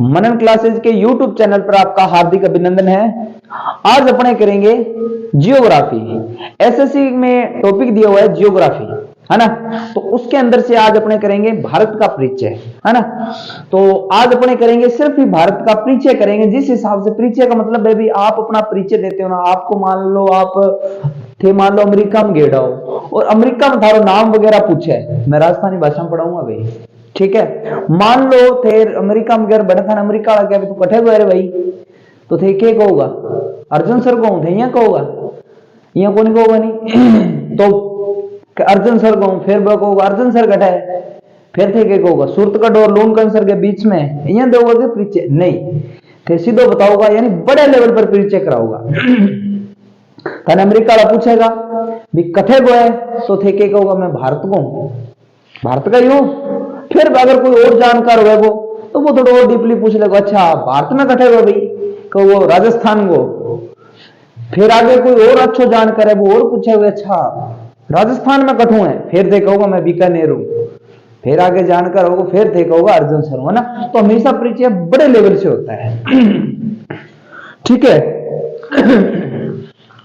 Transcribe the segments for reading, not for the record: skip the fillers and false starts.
मनन classes के YouTube channel पर आपका हार्दिक अभिनंदन है। आज अपने करेंगे जियोग्राफी। एसएससी में टॉपिक दिया हुआ है जियोग्राफी, है ना। तो उसके अंदर से आज अपने करेंगे भारत का परिचय, है ना। तो आज अपने करेंगे सिर्फ ही भारत का परिचय करेंगे। जिस हिसाब से परिचय का मतलब है भी आप अपना परिचय देते हो ना, आपको मान लो आप थे, मान लो अमेरिका में गेड़ा हो और अमेरिका में थारो नाम वगैरह पूछे, मैं राजस्थानी भाषा में पढ़ाऊंगा भाई, ठीक है। मान लो थे अमेरिका में बड़ा था, अमेरिका वाला क्या तू कठे गए रे भाई, तो थे के कहोगा अर्जुन सर को थे यहाँ कहोगा, यहाँ को नहीं कहोगा नहीं तो अर्जुन सर को फिर कहोगा अर्जुन सर कठा है, फिर थे के कहोगा सूरतगढ़ और लोन सर के बीच में यहाँ दोगा के परिचय नहीं थे, सीधो बताओगा, यानी बड़े लेवल पर परिचय कराओगा। थाने अमेरिका वाला पूछेगा भी कठे गो है, तो थे के कहोगा मैं भारत को हूं, भारत का ही हूं। फिर अगर कोई और जानकार हुए वो तो वो थोड़ा और डीपली पूछ लेगा, अच्छा भारत में कठे गो भाई, कहो वो राजस्थान को। फिर आगे कोई और अच्छो जानकार है वो और पूछे हुए, अच्छा राजस्थान में कठू है, फिर थे कहोगा मैं बीकानेर हूं। फिर आगे जानकार होगा, फिर थे कहोगा अर्जुन सर, है ना। तो हमेशा परिचय बड़े लेवल से होता है, ठीक है।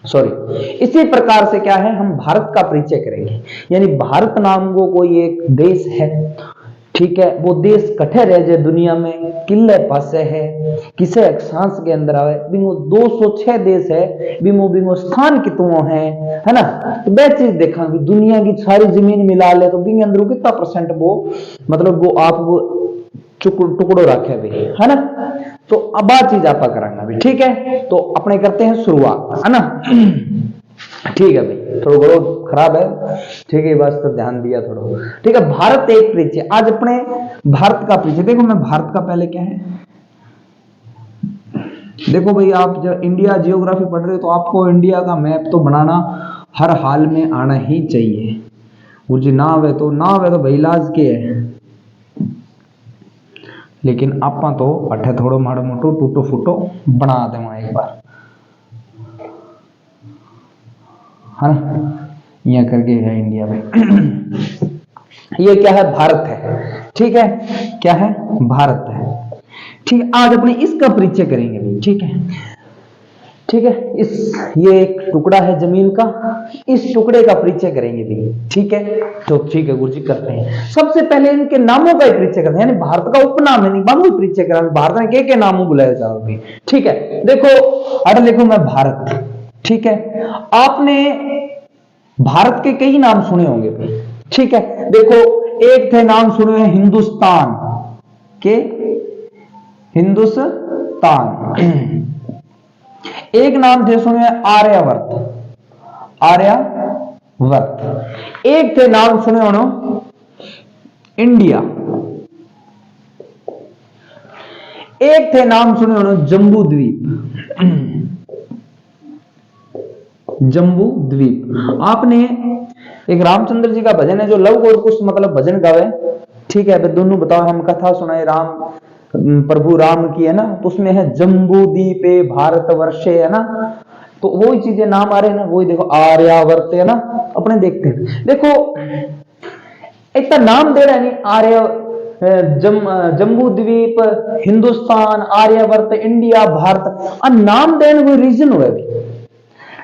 सॉरी, इसी प्रकार से क्या है, हम भारत का परिचय करेंगे। यानी भारत नाम को कोई एक देश है, ठीक है। वो देश कठे रह जाए दुनिया में, किले पासे है, किसे अक्षांश के अंदर आवे, बिंगो 206 देश है, बिंगो बिंगो स्थान कितनों है ना। तो वह चीज देखा दुनिया की सारी जमीन मिला ले तो बिंगे अंदर कितना परसेंट वो मतलब वो आप वो टुकड़ो रखे भी, है ना। तो अब आ चीज आप करांगा भी, ठीक है। तो अपने करते हैं शुरुआत, है ना। ठीक है भाई, थोड़ा बड़ो खराब है, ठीक है, बस तो ध्यान दिया थोड़ा, ठीक है। भारत एक परिचय, आज अपने भारत का परिचय देखो। मैं भारत का पहले क्या है, देखो भाई, आप जब इंडिया जियोग्राफी पढ़ रहे हो तो आपको इंडिया का मैप तो बनाना हर हाल में आना ही चाहिए। मुझे ना आवे तो भाई इलाज के है, लेकिन आपा तो अठे थोड़ो माड़ो मोटो टूटो फूटो बना देवा एक बार, है ना। यहाँ करके है इंडिया में। ये क्या है, भारत है, ठीक है। क्या है, भारत है, ठीक है। आज अपने इसका परिचय करेंगे भाई, ठीक है, ठीक है। ये एक टुकड़ा है जमीन का, इस टुकड़े का परिचय करेंगे भाई, ठीक है। तो ठीक है गुरुजी, करते हैं। सबसे पहले इनके नामों का परिचय करते हैं, यानी भारत का उपनाम है, नहीं बाबू परिचय करा, भारत में के नामों बुलाया जाओगे, ठीक है। देखो अरे लिखो मैं भारत, ठीक है। आपने भारत के कई नाम सुने होंगे भाई, ठीक है। देखो एक थे नाम सुने हैं हिंदुस्तान के, हिंदुस्तान। एक नाम थे सुने आर्यावर्त, आर्यावर्त। एक थे नाम सुने हो इंडिया, एक थे नाम सुने हो जम्बू द्वीप, जम्बू द्वीप। आपने एक रामचंद्र जी का भजन है जो लव और कुछ मतलब भजन गावे, ठीक है। दोनों बताओ, हम कथा सुनाए राम प्रभु राम की, है ना। तो उसमें है जम्बू द्वीपे भारत वर्षे, है ना। तो वही चीजें नाम आ रहे हैं ना, वही देखो आर्यावर्त, है ना। अपने देखते हैं, देखो एक नाम दे रहा है नहीं, आर्य जम्बू द्वीप, हिंदुस्तान, आर्यावर्त, इंडिया, भारत। नाम देने कोई रीजन हुआ,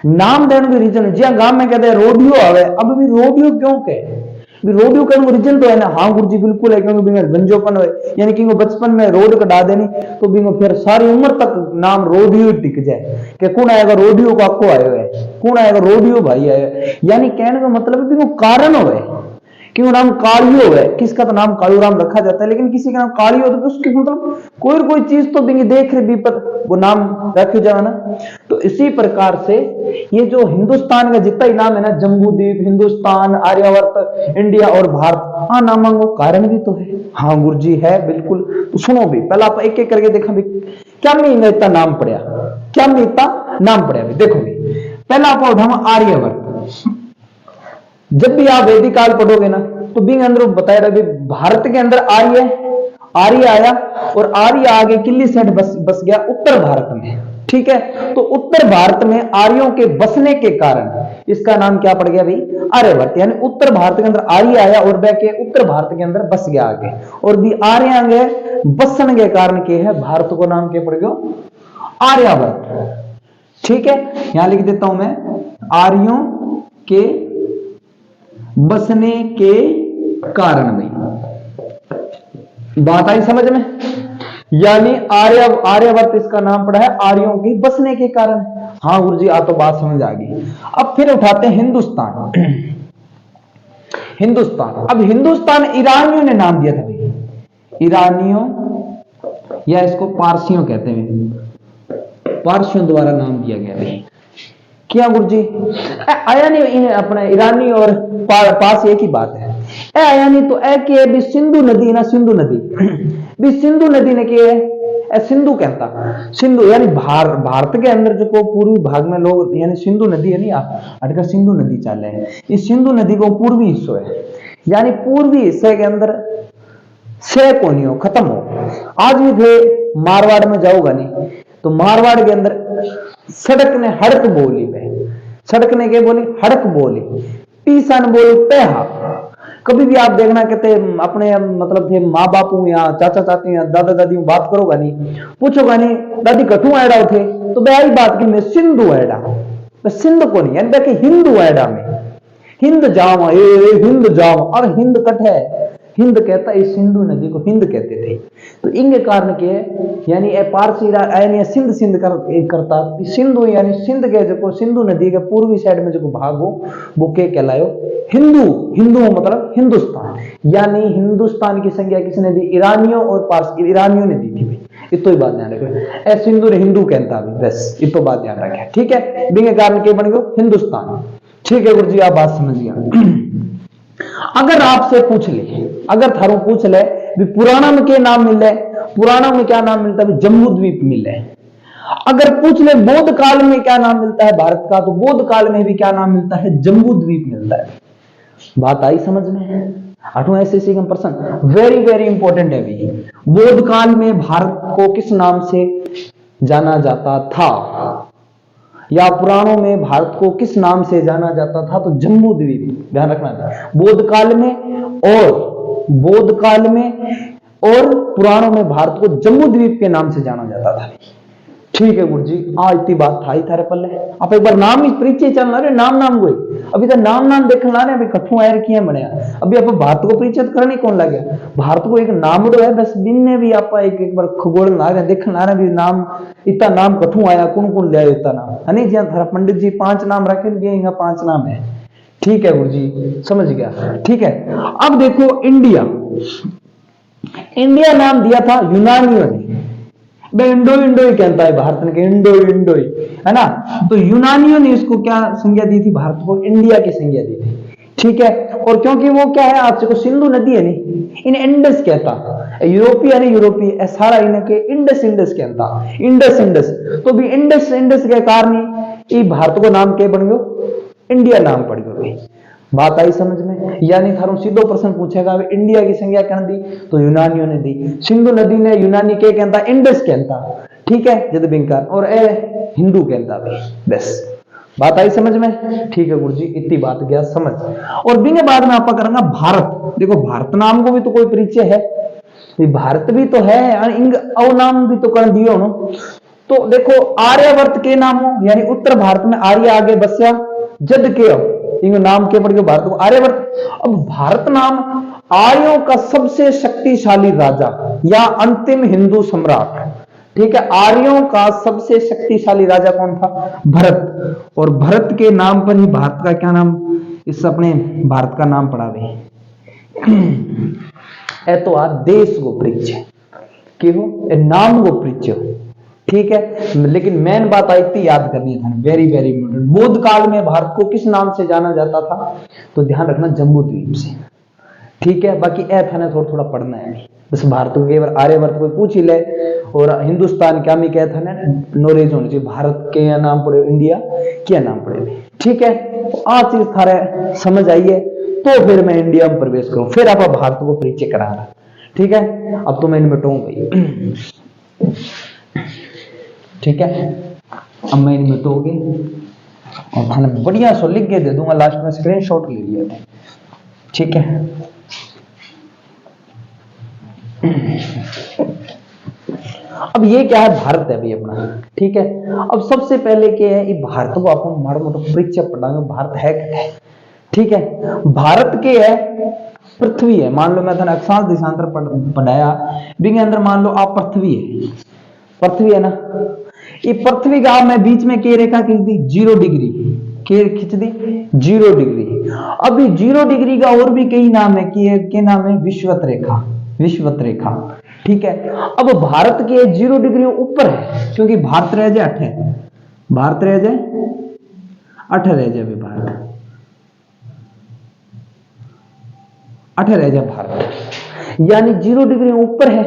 नाम देने कोई रीजन, जी गांव में कहते हैं रोडियो आवे, अब भी रोडियो क्यों कहे, रोडियो का रीजन तो है ना। हाँ गुरुजी बिल्कुल है, क्योंकि गंजोपन है, यानी कि बचपन में रोड कटा देनी तो बिंगो फिर सारी उम्र तक नाम रोडियो टिक जाए कि कौन आएगा रोडियो को आपको आयो है, कौन आएगा रोडियो भाई आयो। यानी कहने का मतलब है कारण हो क्यों नाम कालियो है, किसका तो नाम कालू राम रखा जाता है, लेकिन किसी का नाम कालियो तो उसके मतलब कोई चीज तो बिंगी देख रही भी पर वो नाम रखे जाए ना। तो इसी प्रकार से ये जो हिंदुस्तान का जितना ही नाम है ना, जम्बूद्वीप, हिंदुस्तान, आर्यावर्त, इंडिया और भारत, हाँ नाम वो कारण भी तो है। हाँ गुरुजी है बिल्कुल। तो सुनो भी, पहले आप एक एक करके देखा भी क्या मैं इतना नाम पढ़िया, क्या मैं इतना नाम पढ़िया भी। देखो भी पहला आप उठाओ आर्यावर्त। जब भी आप वैदिक काल पढ़ोगे ना तो बिंग अंदर बताया रहा भारत के अंदर आर्य आया और आर्य आगे किल्ली सेठ बस गया उत्तर भारत में, ठीक है। तो उत्तर भारत में आर्यों के बसने के कारण इसका नाम क्या पड़ गया भाई, आर्यवर्त। यानी उत्तर भारत के अंदर आर्य आया और वह के उत्तर भारत के अंदर बस गया आगे, और भी आर्य आगे बसन के कारण के है भारत को नाम क्या पड़ गया, आर्यावर्त। ठीक है, यहां लिख देता हूं मैं, आर्यों के बसने के कारण में। बात आई समझ में? यानी आर्यावर्त इसका नाम पड़ा है आर्यों के बसने के कारण। हाँ गुरु जी, तो बात समझ आ गई। अब फिर उठाते हैं हिंदुस्तान। हिंदुस्तान, अब हिंदुस्तान ईरानियों ने नाम दिया था भाई, ईरानियों या इसको पारसियों कहते हैं, पारसियों द्वारा नाम दिया गया भाई। क्या गुरु जी? आया नहीं अपना ईरानी और पास एक ही बात है। आया नहीं तो ए के भी सिंधु नदी ना, सिंधु नदी भी सिंधु नदी ने के सिंधु कहता, सिंधु यानी भारत के अंदर जो पूर्वी भाग में लोग यानी सिंधु नदी है नहीं अटकर सिंधु नदी चाले है, इस सिंधु नदी को पूर्वी हिस्सों है, यानी पूर्वी हिस्से के अंदर से को नहीं हो, खत्म हो। आज भी थे मारवाड़ में जाओगा नहीं तो मारवाड़ के अंदर सड़क ने हड़क बोली में, सड़क ने क्या बोली, हड़क बोली, पीसन बोली पेहा। कभी भी आप देखना कहते अपने मतलब थे माँ बापू या चाचा चाची या दादा दादी बात करोगा नहीं, पूछोगा नहीं दादी कठू आयडा थे, तो बेहद बात की मैं सिंधु आयडा, सिंध को नहीं यानी कि हिंदू आयडा में, हिंद जावा हिंद जावा, और हिंद कट है, हिंद कहता है, सिंधु नदी को हिंद कहते थे। तो इनके कारण के यानी पारसी यानी सिंध सिंध करता सिंधु, यानी सिंध के जो सिंधु नदी के पूर्वी साइड में जो भाग हो वो के कहलायो हिंदू। हिंदू मतलब हिंदुस्तान, यानी हिंदुस्तान की संज्ञा किसने दी, ईरानियों और पारसी, ईरानियों ने दी थी भाई। इतो ही बात ध्यान रखो, ए सिंधु ने हिंदू कहता भी, बस इतो बात ध्यान रखे। ठीक है, बिंगे कारण के बन गयो हिंदुस्तान। ठीक है गुरु जी, आप बात समझ गया। अगर आपसे पूछ ले, अगर थारू पूछ ले भी पुराना में क्या नाम मिले, पुराना में क्या नाम मिलता है, जम्बू द्वीप मिले। अगर पूछ ले बौद्ध काल में क्या नाम मिलता है भारत का, तो बौद्ध काल में भी क्या नाम मिलता है, जम्बू द्वीप मिलता है। बात आई समझ में? 8वां एसएससी का प्रश्न वेरी वेरी इंपॉर्टेंट है भी। बौद्ध काल में भारत को किस नाम से जाना जाता था, या पुराणों में भारत को किस नाम से जाना जाता था, तो जम्बू द्वीप। ध्यान रखना था, बौद्ध काल में और पुराणों में भारत को जम्बू द्वीप के नाम से जाना जाता था। ठीक है गुरु जी, इतनी बात था ही थारे पल्ले। आप एक बार नाम ही परिचय चलना रे, नाम कोई अभी तो नाम देखना रहे अभी कठू आयर किया बनया। अभी आप भारत को परिचय करने कौन लगे, भारत को एक नाम है बस, दिन ने भी आप एक बार खगोल ना रहे देखना रहे भी नाम, इतना नाम कठू आया, कौन ले आया इतना नाम है नहीं। जहाँ थारा पंडित जी 5 नाम रखे दिए, 5 नाम है। ठीक है गुरु जी, समझ गया। ठीक है, अब देखो इंडिया, इंडिया नाम दिया था यूनानियों ने, इंडो ही कहता है भारत ने, इंडो ही है ना। तो यूनानियों ने इसको क्या संज्ञा दी थी, भारत को इंडिया की संज्ञा दी थी। ठीक है, और क्योंकि वो क्या है आपसे को सिंधु नदी है नहीं, इन इंडस कहता, यूरोपीय सारा इनके इंडस कहता, इंडस। तो भी इंडस के कारण ही भारत को नाम क्या बन गयो, इंडिया नाम पड़ गयो। बात आई समझ में? यानी थारो सीधो प्रश्न पूछेगा इंडिया की संज्ञा कौन दी, तो यूनानियों ने दी। सिंधु नदी ने यूनानी के कहता, इंडस कहता। ठीक है, जद बिंकार और ए हिंदू कहता भी, बस बात आई समझ में? ठीक है गुरु जी, इतनी बात गया समझ। और बिंगे बाद में आप करेंगे भारत। देखो भारत नाम को भी तो कोई परिचय है, भारत भी तो है, और नाम भी तो कर दियो ना। तो देखो आर्यवर्त के नाम हो, यानी उत्तर भारत में आर्य आगे बसया, जद के इनको नाम के पड़ गए भारत को आर्यवर्त। अब भारत नाम आर्यों का सबसे शक्तिशाली राजा या अंतिम हिंदू सम्राट। ठीक है, आर्यों का सबसे शक्तिशाली राजा कौन था, भरत। और भरत के नाम पर ही भारत का क्या नाम, इस अपने भारत का नाम पड़ा गया है। तो आज देश को परिचय क्यों, नाम को परिचय। ठीक है, लेकिन मेन बात आई थी याद करनी है, वेरी वेरी इंपॉर्टेंट। बौद्ध काल में भारत को किस नाम से जाना जाता था, तो ध्यान रखना जम्बू द्वीप से। ठीक है, बाकी था ना थोड़ा पढ़ना है, बस भारत को केवल आर्यवर्त को पूछ ही ले, और हिंदुस्तान क्या में क्या था ना नॉलेज होनी चाहिए, भारत के या नाम पड़े, इंडिया क्या नाम पड़े। ठीक है, आज चीज थारे समझ आइए, तो फिर मैं इंडिया में प्रवेश करूं, फिर आप भारत को परिचय करा रहा। ठीक है, अब तो मैं इनमें भाई। ठीक है, अब मैं इनमें तो हो गई। और थाने बढ़िया सो लिख के दे दूंगा, लास्ट में स्क्रीनशॉट ले लिया था, ठीक है। अब ये क्या है, भारत है भाई अपना, ठीक है। अब सबसे पहले क्या है, ये भारत को अपन माड़ा मोटा परिचय पढ़ाएंगे, भारत है क्या है, ठीक है। भारत के है पृथ्वी है, मान लो मैं थाने अक्षांश देशांतर पढ़ाया, बिंगे अंदर मान लो आप पृथ्वी है, पृथ्वी है ना, ये पृथ्वी का मैं बीच में के रेखा खींच दी 0 डिग्री, के खींच दी 0 डिग्री। अभी 0 डिग्री का और भी कई नाम है, के नाम है विषुवत रेखा, विषुवत रेखा, ठीक है। अब भारत के 0 डिग्री ऊपर है, क्योंकि भारत रह जाए 8 है, भारत रह जाए 8 रह जाए, भारत 8 रह जाए भारत, यानी 0 डिग्री ऊपर है,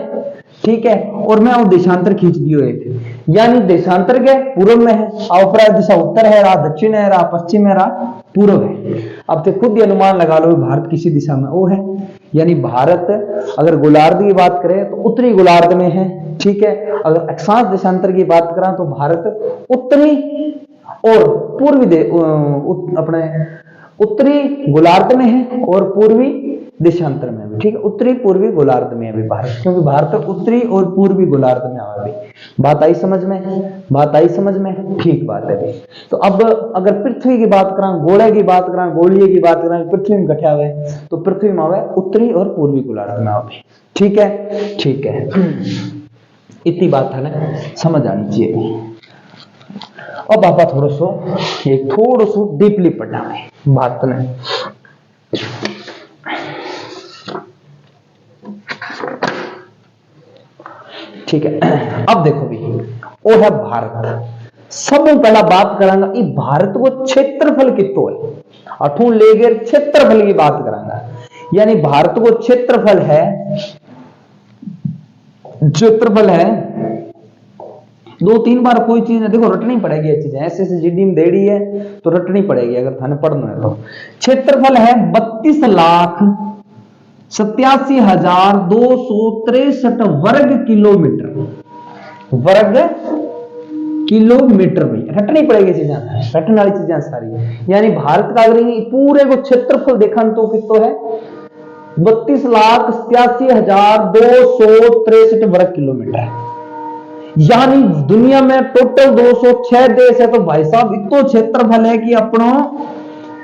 ठीक है। और मैं वो देशांतर खींच दियो एक, यानी देशांतर के पूर्व में है, अवपराध दिशा उत्तर है रहा, दक्षिण है रहा, पश्चिम है रहा, पूर्व है। अब तो खुद ही अनुमान लगा लो भारत किसी दिशा में वो है, यानी भारत अगर गोलार्ध की बात करें तो उत्तरी गोलार्ध में है, ठीक है। अगर अक्षांश देशांतर की बात करें तो भारत उत्तरी और पूर्वी अपने उत्तरी गोलार्ध में है और पूर्वी देशांतर में भी, ठीक है। उत्तरी पूर्वी गोलार्ध में अभी भारत, क्योंकि भारत उत्तरी और पूर्वी गोलार्ध में आवा भी। बात आई समझ में, बात आई समझ में, ठीक बात है भाई। तो अब अगर पृथ्वी की बात करें, गोले की बात करें, गोलीय की बात करें, पृथ्वी में कठिया हुए तो पृथ्वी में आवे उत्तरी और पूर्वी गोलार्ध में आवे, ठीक है, ठीक है। इतनी बात है ना समझ आनी चाहिए। अब आप थोड़ा सो डीपली पढ़ना है बात ने, ठीक है। अब देखो भी वो है भारत, सब पहला बात करांगा ये भारत को क्षेत्रफल कितो है, अठू लेकर क्षेत्रफल की बात करांगा, यानी भारत को क्षेत्रफल है 2-3 बार कोई चीज है, देखो रटनी पड़ेगी ये चीजें, ऐसे ऐसे जीडी में देड़ी है तो रटनी पड़ेगी अगर थाने पढ़ना है तो। क्षेत्रफल है 32,87,263 वर्ग किलोमीटर, वर्ग किलोमीटर में रटनी पड़ेगी चीजें, रटने वाली चीजें सारी। यानी भारत का अगर पूरे को क्षेत्रफल देखा तो कितो है 32,87,263 वर्ग किलोमीटर, यानी दुनिया में टोटल 206 देश है, तो भाई साहब इतो क्षेत्रफल है कि अपनो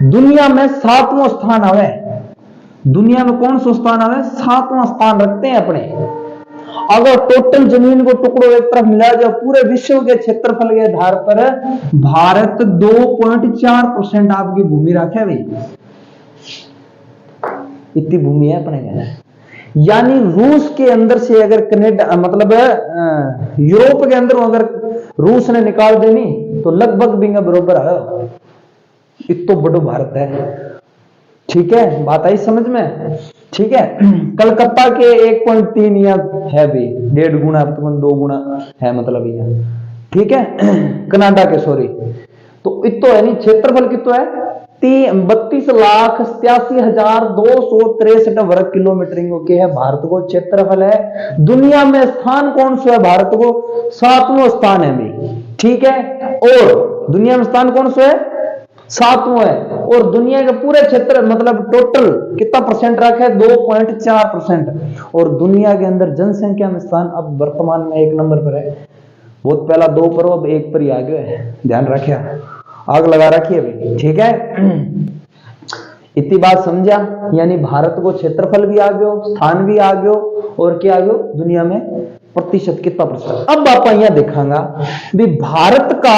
दुनिया में 7वां स्थान आवे, दुनिया में कौन सा स्थान आवे, 7वां स्थान रखते हैं अपने। अगर टोटल जमीन को टुकड़ों एक तरफ मिला जाए पूरे विश्व के क्षेत्रफल के आधार पर भारत 2.4% आपकी भूमि रखे भाई, इतनी भूमि है अपने कहना। यानी रूस के अंदर से अगर कनाडा मतलब यूरोप के अंदर अगर रूस ने निकाल देनी तो लगभग बिंगा बरोबर है, इतना बड़ो भारत है, ठीक है। बात आई समझ में, ठीक है। कलकत्ता के 1.3 या है भी 1.5 गुना 2 गुना है मतलब ये, ठीक है। कनाडा के सॉरी, तो इतो है नहीं क्षेत्रफल कितो है 32,87,263 वर्ग किलोमीटर के है भारत को क्षेत्रफल है। दुनिया में स्थान कौन सा है भारत को, 7वां स्थान है भाई, ठीक है। और दुनिया में स्थान कौन सा है, 7वां है। और दुनिया के पूरे क्षेत्र मतलब टोटल कितना परसेंट रखा है, 2.4%। और दुनिया के अंदर जनसंख्या में स्थान अब वर्तमान में 1 नंबर पर है, बहुत पहला 2 पर अब 1 पर ही आ गया है, ध्यान रखिए, आग लगा रखिए भाई, ठीक है। इतनी बात समझा, यानी भारत को क्षेत्रफल भी आ गयो, स्थान भी आ गयो, और क्या आ गयो दुनिया में प्रतिशत कितना प्रतिशत। अब आप यहां देखांगा भी भारत का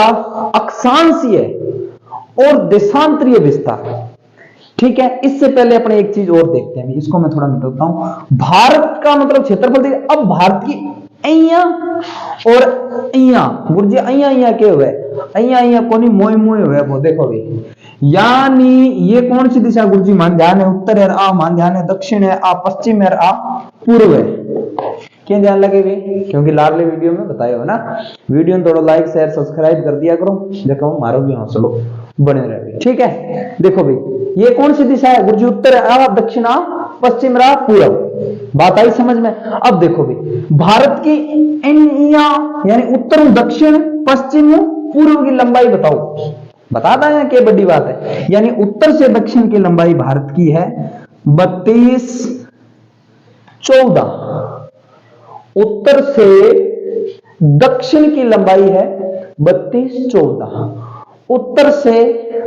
अक्षांशीय और देशांतरीय विस्तार, ठीक है। इससे पहले अपने एक चीज और देखते हैं, इसको मैं थोड़ा मिटाता हूं। भारत का मतलब क्षेत्रफल देखिए, अब भारत की अइया और अइया गुरुजी अइया के हुए अइया कोनी मोय मोय हुए वो देखो भी, यानी ये कौन सी दिशा गुरुजी मान ध्यान है, उत्तर है आ, मान ध्यान है दक्षिण है आ, पश्चिम है आ, पूर्व है। क्यों ध्यान लगे भी, क्योंकि लाडले वीडियो में बताया हो ना, वीडियो थोड़ा लाइक शेयर सब्सक्राइब कर दिया करो, देखो मारो भी हौसलो बने रहे, ठीक है। देखो भाई ये कौन सी दिशा है गुरुजी, उत्तर है आ, दक्षिण आ, पश्चिम रहा, पूर्व। बात आई समझ में। अब देखो भाई भारत की यानी उत्तर दक्षिण पश्चिम पूर्व की लंबाई बताओ, बताता है कि बड़ी बात है। यानी उत्तर से दक्षिण की लंबाई भारत की है 3214। उत्तर से दक्षिण की लंबाई है 3214। उत्तर से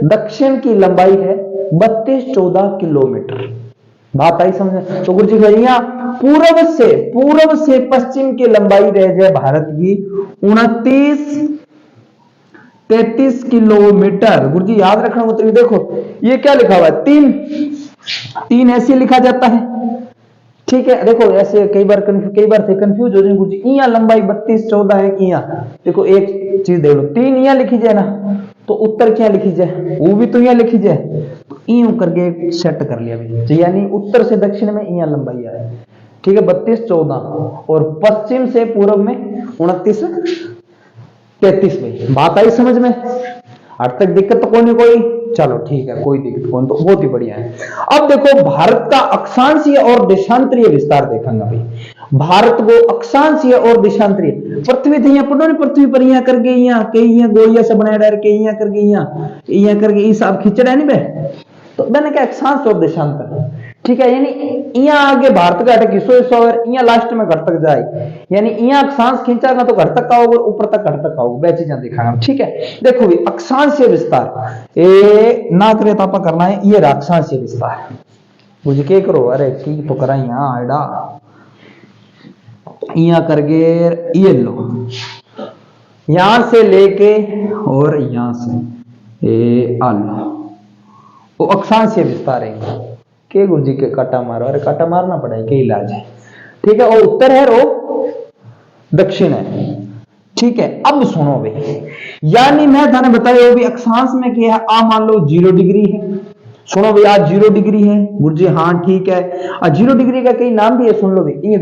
दक्षिण की लंबाई है 3214 किलोमीटर। बात आई समझ? तो गुरु जी भैया पूर्व से पश्चिम की लंबाई रह जाए भारत की 2933 किलोमीटर। गुरु जी याद रखना मतलब देखो ये क्या लिखा हुआ है, तीन ऐसे लिखा जाता है, ठीक है। देखो ऐसे कई बार से कंफ्यूज हो जाए गुरु जी, यहाँ लंबाई 3214 है कि यहाँ, देखो एक चीज देख लो, 3 यहाँ लिखी जाए ना तो उत्तर क्या लिखी जाए, वो भी तो यहाँ लिखी जाए, तो यूं करके सेट कर लिया भाई। तो यानी उत्तर से दक्षिण में यहाँ लंबाई है, ठीक है 3214, और पश्चिम से पूर्व में 2933 में। बात आई समझ में? आज तक दिक्कत तो कोई, चलो ठीक है कोई दिक्कत कौन, तो बहुत ही बढ़िया है। अब देखो भारत का अक्षांशीय और देशांतरीय विस्तार देखेंगे भाई। भारत को अक्षांशीय और देशांतरीय, पृथ्वी थी यहाँ पढ़ो, पृथ्वी पर यहाँ करके यहाँ कई यहाँ गोलियां से बनाया डाल के यहाँ करके यहाँ करके ये सब खिंचड़ा नहीं बे, तो मैंने क्या अक्षांश और देशांतर, ठीक है। यानी यहाँ आगे भारत का अटक यहाँ लास्ट में घर तक जाए, यानी यहाँ अक्षांश खींचागा तो घर तक आओगे, ऊपर तक घर तक आओगे, वह चीजें दिखाना, ठीक है। देखो भी अक्षांशीय विस्तार ए ना करे तो आप करना है, ये अक्षांशीय विस्तार मुझे क्या करो, अरे की तो करा यहाँ आइडा यहाँ करके ये लो, यहां से लेके और यहां से ए आलो, वो अक्षांशीय विस्तार है के गुरु जी के काटा मारो, अरे काटा मारना पड़ेगा, क्या इलाज है, ठीक है। और उत्तर है रो दक्षिण है, ठीक है। अब सुनो भाई, यानी मैं थाने बताया वो भी अक्षांश में क्या है, आ मान लो 0 डिग्री है, सुनो भाई आज 0 डिग्री है गुरु जी, हाँ ठीक है। 0 डिग्री का कई नाम भी है, सुन लो भाई, ये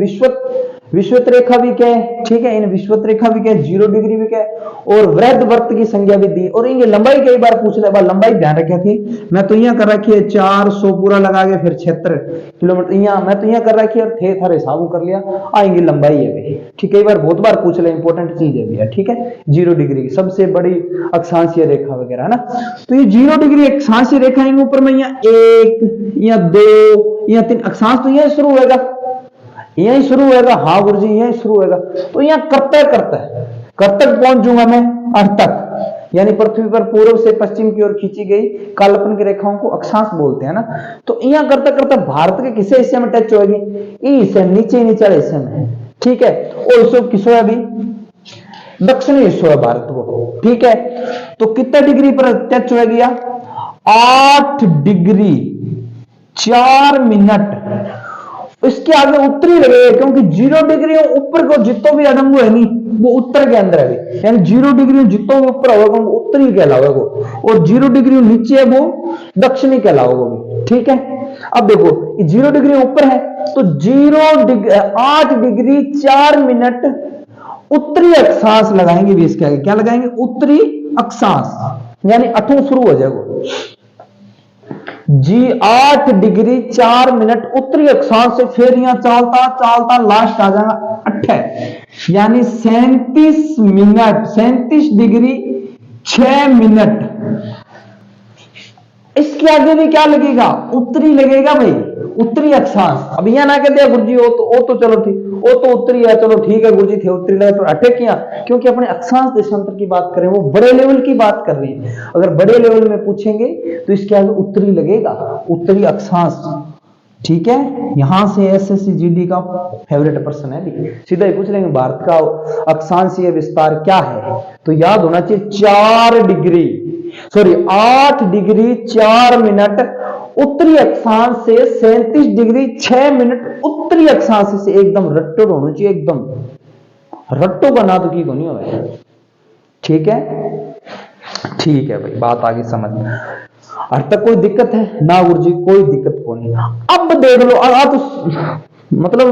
विश्वत रेखा भी क्या है, ठीक है, इन विश्वत रेखा भी क्या है, 0 डिग्री भी क्या है, और वृहद वर्त की संज्ञा भी दी। और इनकी लंबाई कई बार पूछ ले, लंबाई ध्यान रखे थी, मैं तो यहाँ कर रखी है 400 पूरा लगा के फिर 76 किलोमीटर, यहाँ मैं तो यहाँ कर रखी है और थे थारे हिसाब कर लिया, आएंगी लंबाई है भाई, ठीक है। बहुत बार पूछ ले, इंपॉर्टेंट चीज है भैया, ठीक है। 0 डिग्री की सबसे बड़ी अक्षांशीय रेखा वगैरह है ना, तो ये 0 डिग्री अक्षांशीय रेखा है, ऊपर में यहाँ 1 या 2 या 3 अक्षांश तो यही शुरू होगा, यही शुरू होगा, हाँ गुरु जी यही शुरू होगा। तो यहाँ कब तक पहुंचूंगा मैं, अर्थ तक, यानी पृथ्वी पर पूर्व से पश्चिम की ओर खींची गई काल्पनिक रेखाओं को अक्षांश बोलते हैं ना। तो यहाँ करता भारत के किसे हिस्से में टच होगी, ये हिस्से नीचे हिस्से में, ठीक है। और इसको किसो है अभी दक्षिणी हिस्सा है भारत को, ठीक है। तो कितना डिग्री पर टच होगी, 8 डिग्री 4 मिनट, इसके आगे उत्तरी लगेगा, क्योंकि 0 डिग्री ऊपर को जितो भी अदम है नहीं वो उत्तर के अंदर है, यानी 0 डिग्री जितो भी ऊपर होगा वो उत्तरी कहलाओगे, और 0 डिग्री नीचे है वो दक्षिणी कहलाओगे, ठीक है। अब देखो 0 डिग्री ऊपर है तो 8 डिग्री 4 मिनट उत्तरी अक्षांश लगाएंगे भी, इसके आगे क्या लगाएंगे, उत्तरी अक्षांश, यानी 8 शुरू हो जाएगा जी, 8 डिग्री 4 मिनट उत्तरी अक्षांश से, फिर यहां चलता लास्ट आ जाएगा 8, यानी 37 डिग्री 6 मिनट। इसके आगे भी क्या लगेगा, उत्तरी लगेगा भाई, उत्तरी अक्षांश। अब यहां ना कहते हैं गुरुजी वो तो चलो ठीक, वो तो उत्तरी है, चलो ठीक है गुरुजी थे उत्तरी लगे, तो अटैक किया, क्योंकि अपने अक्षांश देशांतर की बात करें, वो बड़े लेवल की बात कर रहे हैं। अगर बड़े लेवल में पूछेंगे तो इसके आगे उत्तरी लगेगा, उत्तरी अक्षांश, ठीक है। यहां से एसएससी जीडी का फेवरेट पर्सन है, सीधा ही पूछ लेंगे भारत का अक्षांशीय विस्तार क्या है, तो याद होना चाहिए 8 डिग्री 4 मिनट उत्तरी अक्षांश से 37 डिग्री 6 मिनट उत्तरी अक्षांश से, एकदम रट्टो होना चाहिए, एकदम रट्टो का ना तो की को नहीं होगा, ठीक है। ठीक है भाई, बात आगे समझ में, अर्थ तक कोई दिक्कत है ना गुरु जी, कोई दिक्कत को नहीं। अब देख लो तो मतलब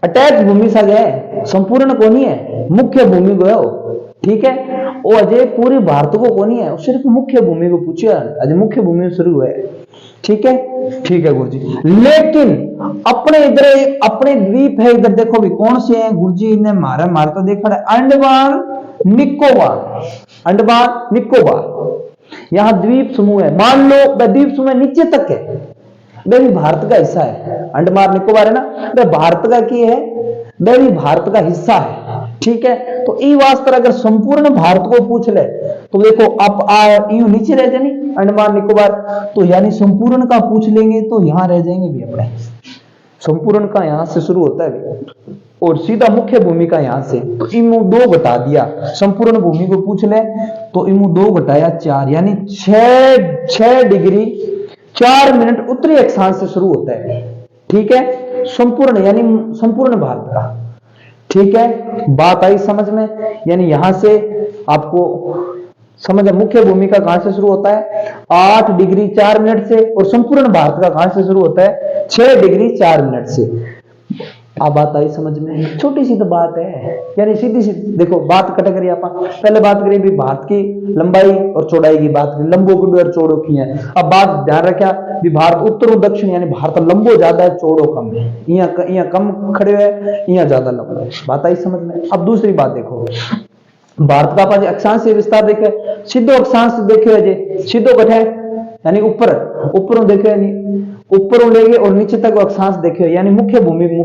अटैच भूमि सा है, संपूर्ण को नहीं है, मुख्य भूमि को है वो, ठीक है। वो अजय पूरी भारत को कौन है, सिर्फ मुख्य भूमि को पूछे, अजय मुख्य भूमि शुरू हुआ है, ठीक है। ठीक है गुरुजी, लेकिन अपने इधर अपने द्वीप है इधर, देखो भी कौन से हैं गुरुजी ने मारा तो देखा अंडमान निकोबार, अंडमान निकोबार, यहां द्वीप समूह है। मान लो वह द्वीप समूह नीचे तक है, वह भी भारत का हिस्सा है। अंडमान निकोबार है ना, वह भारत का की है, वह भी भारत का हिस्सा है। ठीक है, तो ई वास्ते अगर संपूर्ण भारत को पूछ ले तो देखो आप यूं नीचे रह जाए अंडमान निकोबार, तो यानी संपूर्ण का पूछ लेंगे तो यहां रह जाएंगे भी अपने। संपूर्ण का यहां से शुरू होता है और सीधा मुख्य भूमि का यहां से, तो इमू 2 घटा दिया। संपूर्ण भूमि को पूछ ले तो इमू 2 घटाया 4, यानी 6 डिग्री 4 मिनट उत्तरी अक्षांश से शुरू होता है। ठीक है, संपूर्ण यानी संपूर्ण भारत का। ठीक है, बात आई समझ में? यानी यहां से आपको समझ मुख्य भूमि का कहां से शुरू होता है 8 डिग्री 4 मिनट से, और संपूर्ण भारत का कहां से शुरू होता है 6 डिग्री 4 मिनट से। अब बात आई समझ में? छोटी सी तो बात है, यानी सीधी सी देखो बात कट करिए। आप पहले बात करिए भी भारत की लंबाई और चौड़ाई की बात करें, लंबो की और चौड़ो की है। अब बात ध्यान रखा भी भारत उत्तर और दक्षिण, यानी भारत लंबो ज्यादा है चौड़ो कम है, यहाँ कम खड़े है, यहाँ ज्यादा लंबो है। बात आई समझ में? अब दूसरी बात देखो, भारत का पास अक्षांशीय विस्तार देखे, सीधो अक्षांश देखे जे सीधो कटे यानी ऊपर देखे, यानी ऊपर लेंगे और नीचे तक अक्षांश देखे, यानी मुख्य भूमि को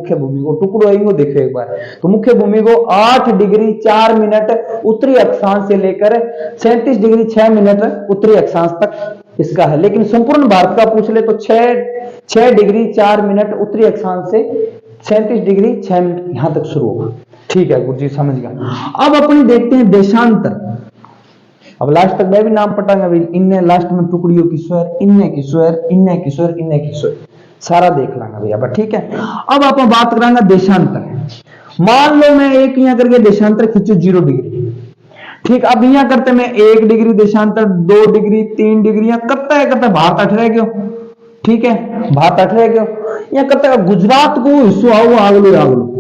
टुकड़ो इनको देखे एक बार। तो मुख्य भूमि को 8 डिग्री 4 मिनट उत्तरी अक्षांश से लेकर 37 डिग्री 6 मिनट उत्तरी अक्षांश तक इसका है। लेकिन संपूर्ण भारत का पूछ ले तो 6 डिग्री 4 मिनट उत्तरी अक्षांश से 37 डिग्री 6 मिनट यहां तक शुरू होगा। ठीक है गुरुजी, समझ गया। अब अपन देखते हैं देशांतर। अब लास्ट तक मैं भी नाम पटाऊंगा, इनने लास्ट में टुकड़ियों की स्वर, इनने की स्वर, इनने की स्वर, इनने की स्वर, सारा देख लांगा भैया। ठीक है, अब आप बात करांगा देशांतर। मान लो मैं एक यहां करके देशांतर खींचू 0 डिग्री। ठीक, अब यहां करते मैं 1 डिग्री देशांतर, 2 डिग्री, 3 डिग्री, यहां करता भारत 8 रह गयो। ठीक है, भारत 8 रह गयो। यहां करता गुजरात को हिस्सो आओ आगलो।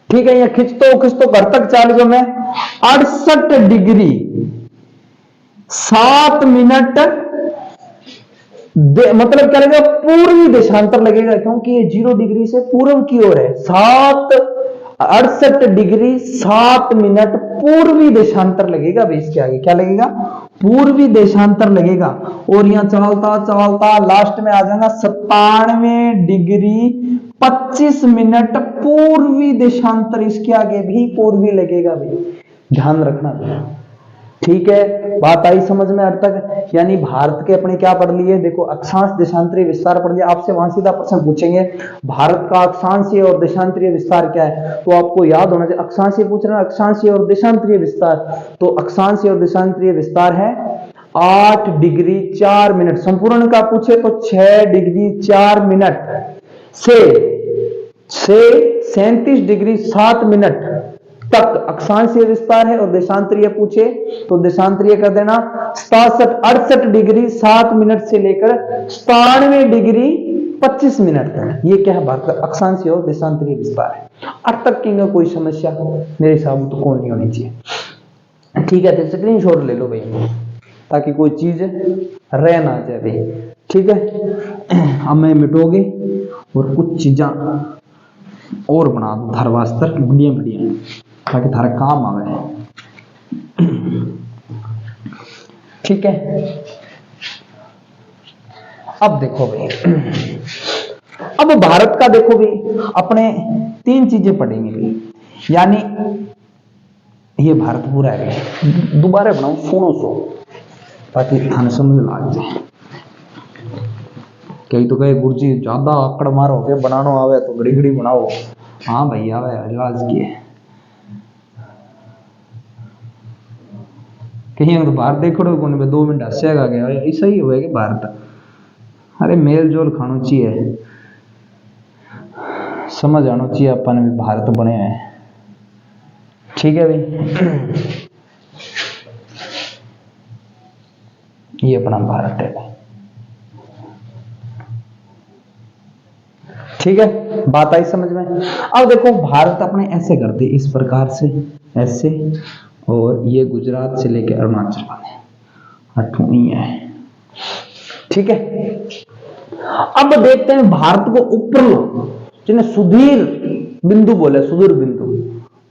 ठीक है, यहां खिंचतो घर तक चाल गयो मैं 68 डिग्री 7 मिनट मतलब क्या लगेगा पूर्वी देशांतर लगेगा, क्योंकि ये 0 डिग्री से पूर्व की ओर है। 68 डिग्री 7 मिनट पूर्वी देशांतर लगेगा। इसके आगे क्या लगेगा? पूर्वी देशांतर लगेगा। और यहां चलता लास्ट में आ जाएगा 97 डिग्री 25 मिनट पूर्वी देशांतर। इसके आगे भी पूर्वी लगेगा भाई, ध्यान रखना भाई। ठीक है, बात आई समझ में अब तक? यानी भारत के अपने क्या पढ़ लिए, देखो अक्षांश देशांतरीय विस्तार पढ़ लिया। आपसे वहां सीधा प्रश्न पूछेंगे भारत का अक्षांशीय और देशांतरीय विस्तार क्या है, तो आपको याद होना चाहिए। अक्षांशीय पूछ रहे हैं, अक्षांशीय और देशांतरीय विस्तार, तो अक्षांशीय और देशांतरीय विस्तार है 8 डिग्री 4 मिनट। संपूर्ण का पूछे तो 6 डिग्री 4 मिनट से 37 डिग्री 7 मिनट तक अक्षांशीय विस्तार है। और देशांतरीय पूछे तो देशांतरीय कर देना 68 डिग्री 7 मिनट से लेकर 97 डिग्री 25 मिनट तक। ये क्या है? भारत का अक्षांशीय और देशांतरीय विस्तार है। अब तक की कोई समस्या मेरे हिसाब तो कौन नहीं होनी चाहिए। ठीक है, तो स्क्रीनशॉट ले लो भाई, ताकि कोई चीज रह ना जाए भाई। ठीक है, अब मैं मिटोगे और कुछ चीजा और बना दो थार वास्ते बढ़िया, ताकि थारा काम आवे। ठीक है, अब देखो भाई, अब भारत का देखो भाई, अपने 3 चीजें पढ़ेंगे भाई। यानी ये भारत पूरा है, दोबारा बनाओ सुनो सो, ताकि थाने समझ लाग जाए। कई तो कहे गुरुजी ज्यादा आकड़ मारो के बनानो आवे तो घड़ी घड़ी बनाओ। हाँ भाई आवे, इलाज किए कहीं तो बाहर देखो 2 मिनट हंसेगा गया, ऐसा ही हुआ कि भारत। अरे मेल जोल खानो चाहिए, समझ आना चाहिए अपन भी भारत बने हैं। ठीक है भाई, ये अपना भारत है। ठीक है, बात आई समझ में? अब देखो भारत अपने ऐसे करते इस प्रकार से, ऐसे, और ये गुजरात से लेकर अरुणाचल वाले 8 ही है। ठीक है, अब देखते हैं भारत को ऊपर लो, जिन्हें सुधीर बिंदु बोले, सुदूर बिंदु,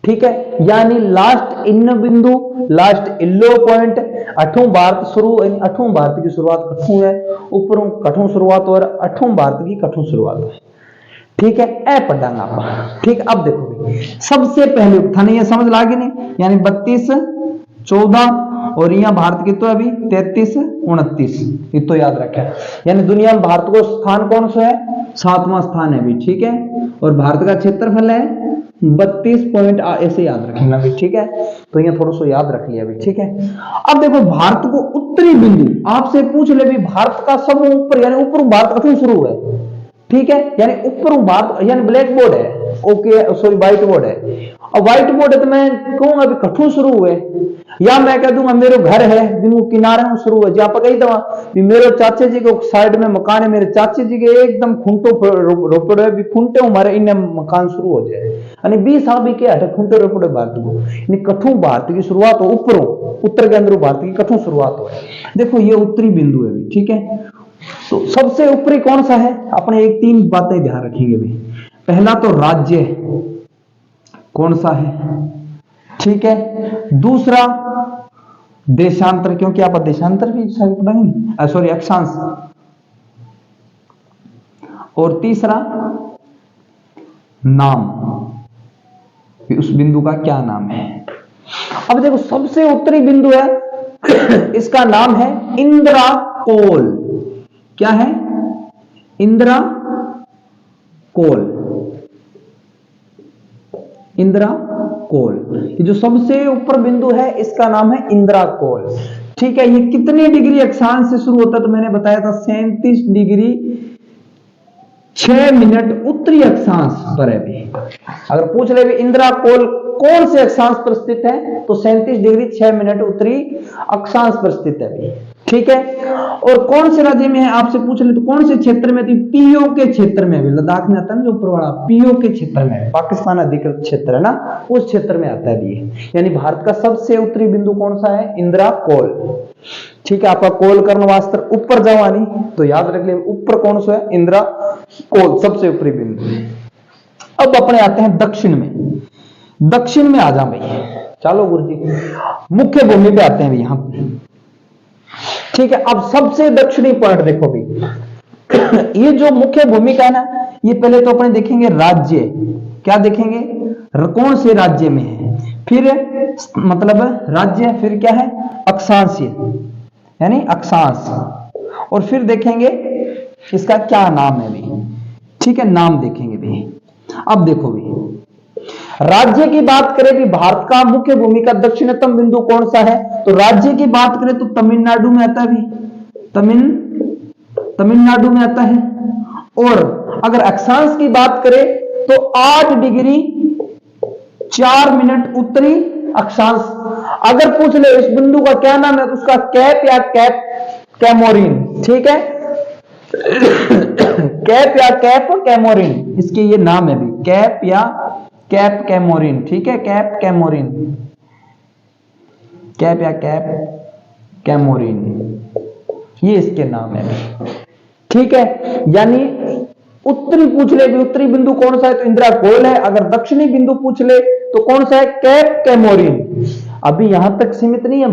ठीक है, यानी लास्ट इन बिंदु, लास्ट इल्लो पॉइंट, अठों भारत शुरू, अठों भारत की शुरुआत कठों है, ऊपरों कठों शुरुआत और अठों भारत की कठों शुरुआत है। ठीक है, ए पढ़ांगा आप। ठीक, अब देखो सबसे पहले थाने ये समझ लागे नहीं, यानी 32 14 और यहाँ भारत की तो अभी 33 29, ये तो याद रखें। यानी दुनिया में भारत को स्थान कौन सा है, 7वां स्थान है भी। ठीक है, और भारत का क्षेत्रफल है 32 पॉइंट, ऐसे याद रखेंगे अभी। ठीक है, तो यहाँ थोड़ा सा याद रख लिया अभी। ठीक है, अब देखो भारत को उत्तरी बिंदु आपसे पूछ ले भी, भारत का सब ऊपर, यानी ऊपर भारत कठों शुरू है। ठीक है, यानी ऊपर भारत, यानी ब्लैक बोर्ड है, ओके सॉरी व्हाइट बोर्ड है, और व्हाइट बोर्ड है तो मैं कहूंगा अभी कठों शुरू हुए, या मैं कह दूंगा मेरे घर है बिल्कुल किनारे में शुरू है, जहां पर कही दवा मेरे चाचे जी के साइड में मकान है, मेरे चाचे जी के एकदम खूंटो रोपड़े भी खूंटे हमारे इन मकान शुरू हो जाए, यानी 20 भी के हटे खूंटे रोपड़े भारत को, यानी कठों भारत की शुरुआत हो, ऊपरों उत्तर के अंदर भारत की कठों शुरुआत हो। देखो ये उत्तरी बिंदु है। ठीक है, तो सबसे ऊपरी कौन सा है, अपने एक 3 बातें ध्यान रखेंगे भी। पहला तो राज्य कौन सा है, ठीक है, दूसरा देशांतर, क्योंकि आप देशांतर भी पढ़ेंगे, सॉरी अक्षांश, और तीसरा नाम, उस बिंदु का क्या नाम है। अब देखो सबसे उत्तरी बिंदु है, इसका नाम है इंदिरा कोल। क्या है, इंदिरा कोल, इंदिरा कोल, ये जो सबसे ऊपर बिंदु है इसका नाम है इंदिरा कोल। ठीक है, ये कितने डिग्री अक्षांश से शुरू होता है, तो मैंने बताया था 37 डिग्री 6 मिनट उत्तरी अक्षांश पर है भी। अगर पूछ ले भी इंदिरा कोल कौन से अक्षांश पर स्थित है, तो 37 डिग्री 6 मिनट उत्तरी अक्षांश पर स्थित है भी। ठीक है, और कौन से राज्य में है आपसे पूछ ले तो कौन से क्षेत्र में, तो पीओ के क्षेत्र में, लद्दाख में आता है ना जो ऊपर वाला, पीओ के क्षेत्र में, पाकिस्तान अधिकृत क्षेत्र है ना, उस क्षेत्र में आता है भी। यानी भारत का सबसे उत्तरी बिंदु कौन सा है, इंदिरा कोल। ठीक है, आपका कोल कर्ण वास्त्र ऊपर जवानी, तो याद रख ले ऊपर कौन सा है, इंदिरा कोल सबसे ऊपरी बिंदु। अब अपने आते हैं दक्षिण में, दक्षिण में आ जा भाई, चलो गुरु जी मुख्य भूमि पे आते हैं भी यहां पे। ठीक है, अब सबसे दक्षिणी पॉइंट देखो भी, ये जो मुख्य भूमिका है ना, ये पहले तो अपने देखेंगे राज्य, क्या देखेंगे, कौन से राज्य में है, फिर मतलब राज्य, फिर क्या है अक्षांश, यानी अक्षांश, और फिर देखेंगे इसका क्या नाम है भी। ठीक है, नाम देखेंगे भी। अब देखो भी राज्य की बात करें भी, भारत का मुख्य भूमि का दक्षिणतम बिंदु कौन सा है, तो राज्य की बात करें तो तमिलनाडु में आता है भी, तमिलनाडु में आता है। और अगर अक्षांश की बात करें तो 8 डिग्री 4 मिनट उत्तरी अक्षांश। अगर पूछ ले इस बिंदु का क्या नाम है, तो उसका कैप या कैप कैमोरिन। ठीक है, कैप या कैप कैमोरिन, इसके ये नाम है भी, कैप या कैप कैमोरिन। ठीक है, कैप कैमोरिन, कैप या कैप कैमोरिन, ये इसके नाम है। ठीक है, यानी उत्तरी पूछ ले भी, उत्तरी बिंदु कौन सा है, तो इंदिरा कोल है। अगर दक्षिणी बिंदु पूछ ले तो कौन सा है, कैप कैमोरिन। अभी यहां तक सीमित नहीं है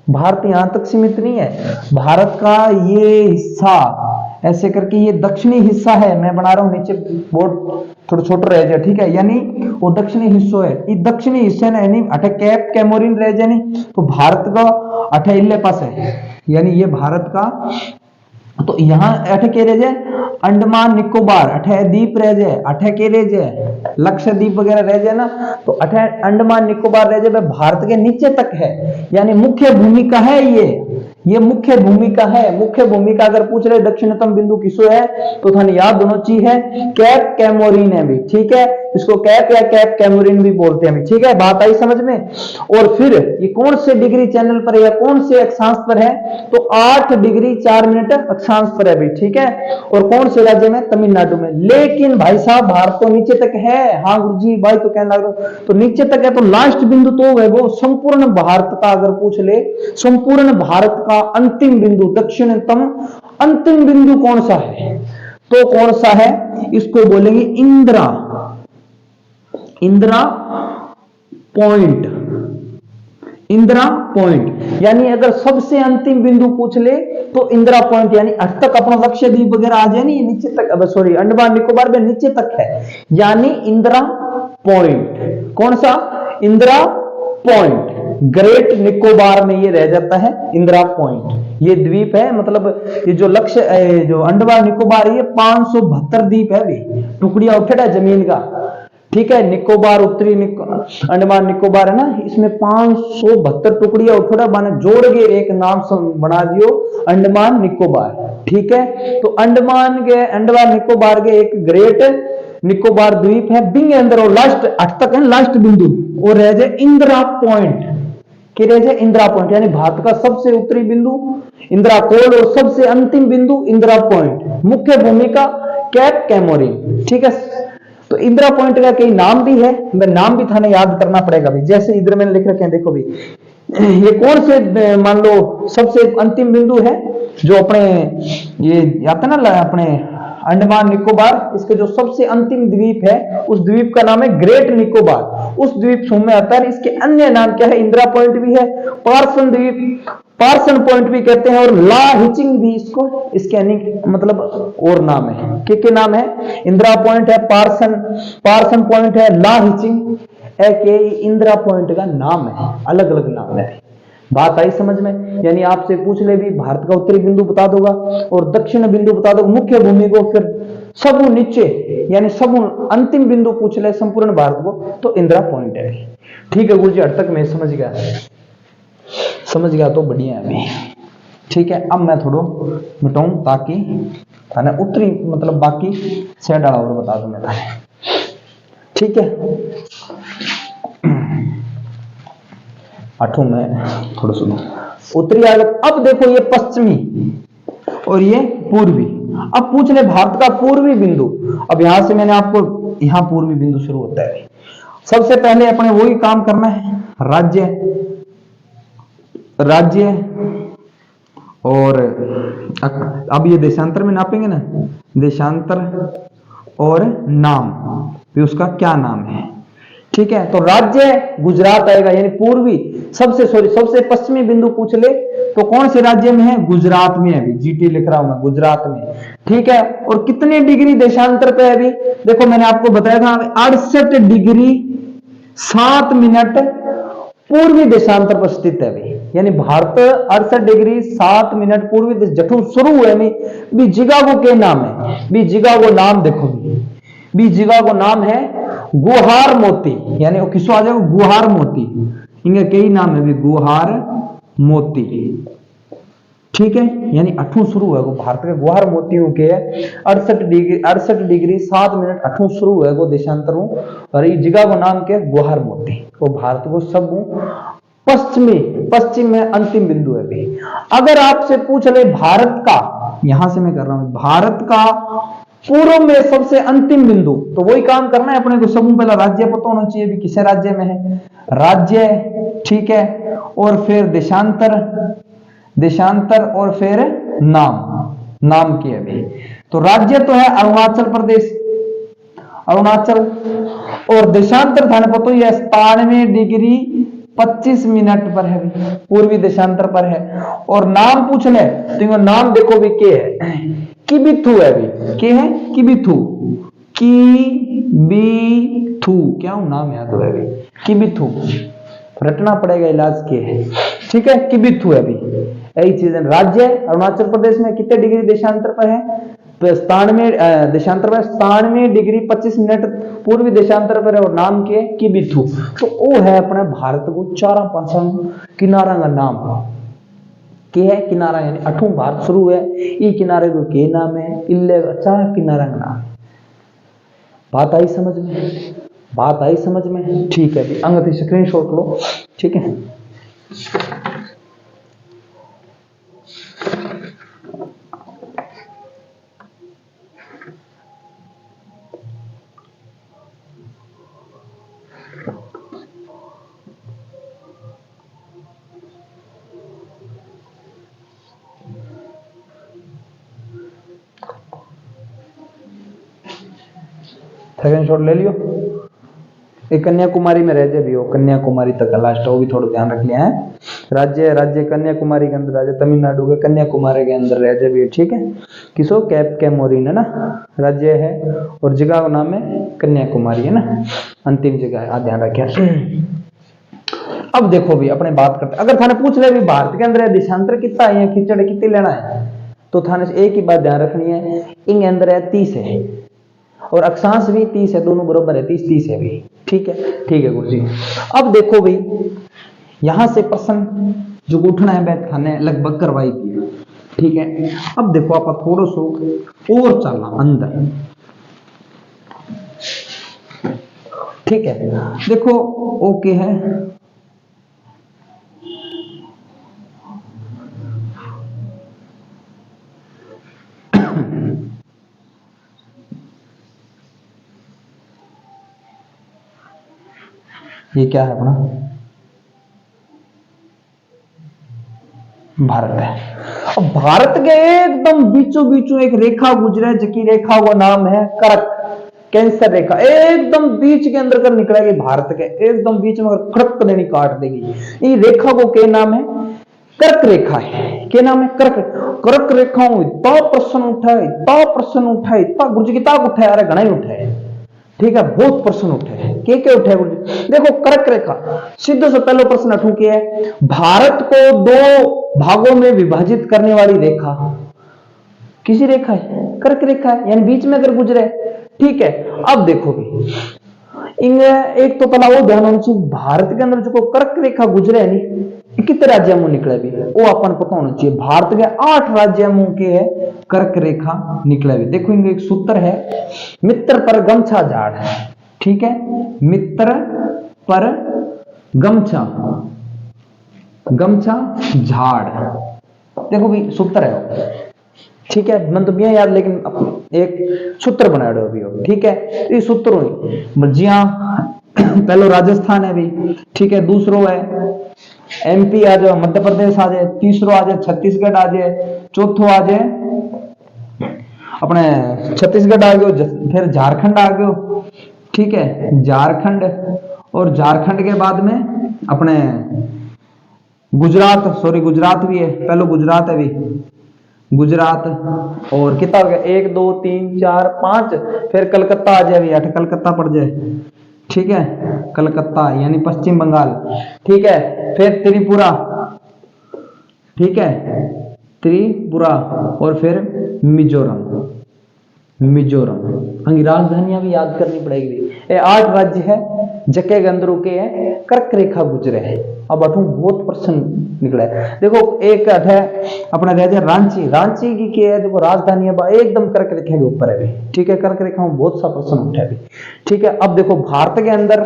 भारत यहां तक सीमित नहीं है। भारत का ये हिस्सा ऐसे करके ये दक्षिणी हिस्सा है, मैं बना रहा हूं नीचे बोर्ड थोड़ा छोटा रह जाए। ठीक है, यानी वो दक्षिणी हिस्सों है, ये दक्षिणी हिस्से ने यानी अठे कैप कैमोरिन रह जाए, नहीं तो भारत का अठे इल्ले पास है, यानी ये भारत का। तो यहां अठे के रह जाए अंडमान निकोबार, अठे द्वीप रह जाए, अठे के रह जाए लक्षद्वीप वगैरह रह जाए ना, तो अठे अंडमान निकोबार रह जाए, भारत के नीचे तक है। यानी मुख्य भूमिका है ये मुख्य भूमिका है। मुख्य भूमिका अगर पूछ रहे दक्षिणतम बिंदु किसो है, तो थाने याद दोनों चीज है, कैप कैमोरिन है भी। ठीक है, इसको कैप या कैप कैमोरिन भी बोलते हैं भी। ठीक है, बात आई समझ में। और फिर ये कौन से डिग्री चैनल पर है या कौन से अक्षांश पर है, तो 8 डिग्री 4 मिनट अक्षांश पर है भी। ठीक है, और कौन से राज्य में, तमिलनाडु में। लेकिन भाई साहब भारत तो नीचे तक है। हाँ गुरु जी भाई तो कहना तो नीचे तक है, तो लास्ट बिंदु तो है वो संपूर्ण भारत का। अगर पूछ ले संपूर्ण भारत का अंतिम बिंदु, दक्षिणतम अंतिम बिंदु कौन सा है, तो कौन सा है, इसको बोलेंगे इंदिरा पॉइंट, इंदिरा पॉइंट। यानी अगर सबसे अंतिम बिंदु पूछ ले तो इंदिरा पॉइंट, यानी अट तक अपना लक्षद्वीप वगैरह आ जाए, नहीं नीचे तक, अब सॉरी अंडमान निकोबार में नीचे तक है, यानी इंदिरा पॉइंट। कौन सा? इंदिरा पॉइंट। ग्रेट निकोबार में ये रह जाता है इंदिरा पॉइंट। ये द्वीप है, मतलब ये जो लक्ष्य जो अंडमान निकोबार, ये 572 द्वीप है भी, टुकड़ियां उठा है जमीन का। ठीक है, निकोबार उत्तरी अंडमान निकोबार है ना, इसमें 572 टुकड़ियां उठा माने जोड़ के एक नाम बना दियो अंडमान निकोबार। ठीक है, तो अंडमान निकोबार के एक ग्रेट निकोबार द्वीप है, बिंग अंदर और लास्ट 8 तक है लास्ट बिंदु, और रह जाए इंदिरा पॉइंट। कि रह जाए इंदिरा पॉइंट, यानी भारत का सबसे उत्तरी बिंदु इंदिरा कोल और सबसे अंतिम बिंदु इंदिरा पॉइंट। मुख्य भूमिका कैप कैमोरिन। ठीक है, तो इंदिरा पॉइंट का कई नाम भी है, मैं नाम भी थाने याद करना पड़ेगा भी। जैसे इधर मैंने लिख रखे हैं, देखो भी, ये कौन से मान लो सबसे अंतिम बिंदु है जो अपने ये आता ना अपने अंडमान निकोबार, इसके जो सबसे अंतिम द्वीप है उस द्वीप का नाम है ग्रेट निकोबार, उस द्वीप समूह में आता है। इसके अन्य नाम क्या है? इंदिरा पॉइंट भी है, पार्सन द्वीप, पार्सन पॉइंट भी कहते हैं, और ला हिचिंग भी इसको, इसके मतलब और नाम है। के नाम है? इंदिरा पॉइंट है, पार्सन पॉइंट है, ला हिचिंग है, के इंदिरा पॉइंट का नाम है, अलग अलग नाम है। बात आई समझ में? यानी आपसे पूछ ले भी भारत का उत्तरी बिंदु बता दोगा और दक्षिण बिंदु बता दोगा, मुख्य भूमि को, फिर सब नीचे यानी सब अंतिम बिंदु पूछ ले संपूर्ण भारत को, तो इंदिरा पॉइंट है। ठीक है गुरु जी, हद तक मैं समझ गया तो बढ़िया है अभी। ठीक है, अब मैं थोड़ा मिटाऊं ताकि थाने उत्तरी मतलब बाकी सेट डाला और बता दूं मैं थाने। ठीक है, 8 में थोड़ा सुनो उत्तरी आगत। अब देखो ये पश्चिमी और ये पूर्वी। अब पूछ ले भारत का पूर्वी बिंदु। अब यहां से मैंने आपको, यहां पूर्वी बिंदु शुरू होता है। सबसे पहले अपने वही काम करना है, राज्य और अब ये देशांतर में नापेंगे ना, देशांतर और नाम, फिर उसका क्या नाम है। ठीक है, तो राज्य गुजरात आएगा, यानी पूर्वी सबसे पश्चिमी बिंदु पूछ ले तो कौन से राज्य में है? गुजरात में है। अभी जीटी लिख रहा हूं मैं, गुजरात में। ठीक है, और कितने डिग्री देशांतर पे है? अभी देखो मैंने आपको बताया था 68 डिग्री 7 मिनट पूर्वी देशांतर पर स्थित है अभी, यानी भारत 68 डिग्री 7 मिनट पूर्वी जठू शुरू हुए में भी जिगागो के नाम है। भी जिगागो नाम देखो, भी जिगागो नाम है गुहार मोती, यानी वो किसो आ जाएगा? गुहार मोती। इनका कई नाम है भी, गुहार मोती। ठीक है, यानी 8 शुरू है वो भारत के गुहार मोतियों के 68 डिग्री 7 मिनट 8 शुरू है वो देशांतर, और ये जिगागो नाम के गुहार मोती। तो भारत को सब पश्चिम में अंतिम बिंदु है भी। अगर आपसे पूछ ले भारत का, यहां से मैं कर रहा हूं, भारत का पूर्व में सबसे अंतिम बिंदु, तो वही काम करना है अपने को। सबसे पहला राज्य पता होना चाहिए भी किस राज्य में है, राज्य। ठीक है, और फिर देशांतर और फिर नाम की अभी। तो राज्य तो है अरुणाचल प्रदेश, अरुणाचल, और देशांतर थाने पता ही है 97 डिग्री 25 मिनट पर है, पूर्वी देशांतर पर है। और नाम पूछ ले तो नाम देखो भी के है, किबिथु है अभी, के है किबिथु, क्या नाम याद है अभी, किबिथु रटना पड़ेगा, इलाज के है। ठीक है, किबिथु है अभी, यही चीज है। राज्य अरुणाचल प्रदेश में कितने डिग्री देशांतर पर है? तो 97 देशांतर पर, 97 डिग्री 25 मिनट पूर्वी देशांतर पर है, और नाम के किबिथु। तो वो है अपने भारत को चारा पासा किनारा का नाम के है, किनारा, यानी 8 भारत शुरू है, ये किनारे को के नाम है, इल्ले चार किनारा का नाम। बात आई समझ में? ठीक है, अंगत स्क्रीनशॉट लो। ठीक है, सेकंड शॉट ले लियो। एक कन्याकुमारी में रह जाए भी हो, कन्याकुमारी तक लास्ट, वो भी थोड़ा ध्यान रख लिया है। राज्य कन्याकुमारी के अंदर, राज्य तमिलनाडु के कन्याकुमारी के अंदर रह जाए भी हो, ठीक है। किसो कैप कैमोरिन है ना, राज्य है, और जगह का नाम है कन्याकुमारी है ना, अंतिम जगह है, ध्यान रखिए। अब देखो भी अपने बात करते, अगर थाने पूछ ले भी भारत के अंदर देशांतर कितना है या खिचड़ कितनी लेना है, तो थाने से एक ही बात ध्यान रखनी है, इन अंदर है 30 है, और अक्षांश भी 30 है, दोनों बराबर है, 30-30 है भी, ठीक है गुरु जी। अब देखो भाई यहां से प्रश्न जो उठना है बैठ खाने लगभग करवाई थी, ठीक है। अब देखो आप थोड़ा सो और चलना अंदर, ठीक है। देखो ओके है, ये क्या है अपना भारत है। अब भारत के एकदम बीचों बीचों एक रेखा गुजरे, जकी रेखा वो नाम है कर्क, कैंसर रेखा, एकदम बीच के अंदर कर निकलेगी भारत के, एकदम बीच में खड़क देनी काट देगी। ये रेखा को क्या नाम है? कर्क रेखा है। क्या नाम है? कर्क रेखाओं इतना प्रश्न उठा, इतना प्रश्न उठा, इतना गुरु जी की ताक उठा, अरे घना ही उठा है, ठीक है, बहुत प्रश्न उठे हैं। क्या उठे गुरु जी? देखो कर्क रेखा, सीधे से पहले प्रश्न अठू के है, भारत को 2 भागों में विभाजित करने वाली रेखा किसी रेखा है? कर्क रेखा है, यानी बीच में अगर गुजरे, ठीक है। अब देखो भी इन एक तो पहला वो ध्यान होना चाहिए, भारत के अंदर जो कर्क रेखा गुजरे है नहीं, कितने राज्य मुंह निकले भी वो अपन पता होना चाहिए। भारत के 8 राज्य मुंह के है कर्क रेखा निकले भी। देखो इनका एक सूत्र है, मित्र पर गमछा झाड़ है, ठीक है, मित्र पर गमछा झाड़, देखो भी सूत्र है वो, ठीक है, मन तो बिया याद, लेकिन एक सूत्र बना रहे हो भी हो, ठीक है। ये सूत्र हुई जिया पहलो राजस्थान है भी, ठीक है, दूसरो है एमपी आ जाए, मध्य प्रदेश आ जाए, तीसरो आ जाए छत्तीसगढ़ आ जाए, चौथो आ जाए अपने छत्तीसगढ़ आ गयो, फिर झारखंड आ गयो, ठीक है, झारखंड, और झारखंड के बाद में अपने गुजरात, सॉरी गुजरात भी है, पहले गुजरात है भी, गुजरात, और कितना हो गया 1 2 3 4 5, फिर कलकत्ता आ जाए, 8 कलकत्ता पड़ जाए, ठीक है, कलकत्ता यानी पश्चिम बंगाल, ठीक है, फिर त्रिपुरा, ठीक है, त्रिपुरा, और फिर मिजोरम अंगी राजधानियां भी याद करनी पड़ेगी। ये 8 राज्य है जके के अंदर के है कर्क रेखा गुजरे है। अब अठू बहुत प्रश्न निकला है। देखो एक है अपना राज्य रांची की क्या है, देखो राजधानी है एकदम कर्क रेखा के ऊपर है भी, ठीक है, कर्क रेखा में बहुत सा प्रश्न उठा है भी, ठीक है। अब देखो भारत के अंदर